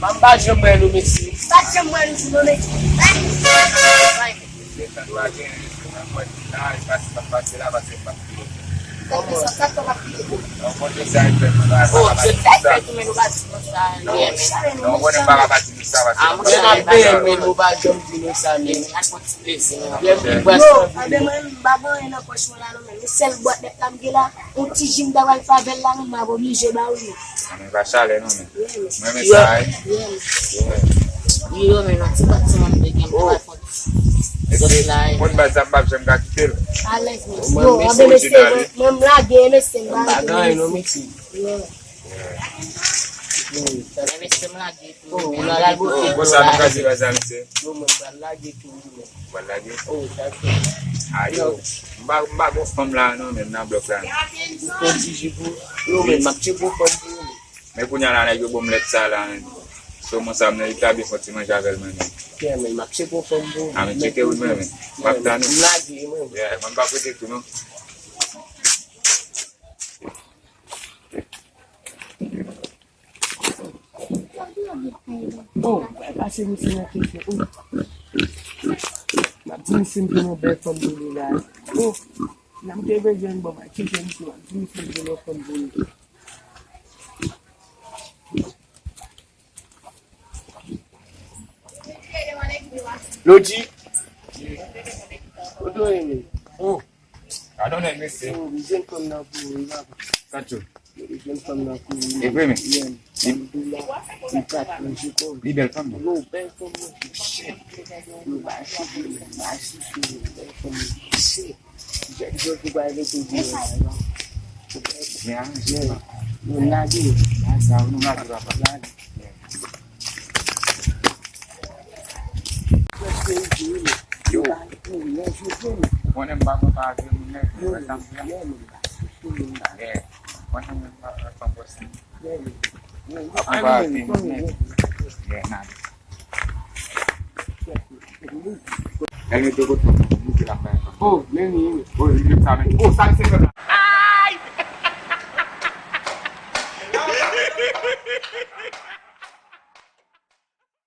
Mamba jomwe no Messi. Baixa mano no Messi. Vai. Mun bazam bab jam ga kitel. Alex, no, abe Messi, mem lagi Messi, Bagay no Messi. Oh, ulala go. Bosa no kazi bazam se. No mo lagi tu. Wallahi. Oh, tak. Ayo. Mba go fam la no men na block la. Ko jibu. No men makche bo fam. Me kunya la na yo bom let sala. So mo sam na itabi foti man javel man. Yeah, men makche bo fam. Ami cheke with me. Baktan. Lagi men. Yeah, man ba protect you know. Oh, kasi ni sinakit ko. Maging simple mo ba from bully la. Oh, nam tebe jen ba ba chicken ko. Maging simple mo from bully. Loji. Odo emi. Oh. I don't know Messi. Oh, we jen kom na bully la. Kacho. We jen kom na bully. Evreme. Yeah. Libel fam. No, ben from shit. No, ba shit. Ba shit. From shit. Just go buy the TV. Yeah. No, lagi. Asa no lagi apa lagi. Yo. One mbak apa dia ni? Macam ya. One mbak apa bos ni? Apa ni? Ya, nah. Yang itu betul. Oh, nani. Oh, ini sama. Oh, saya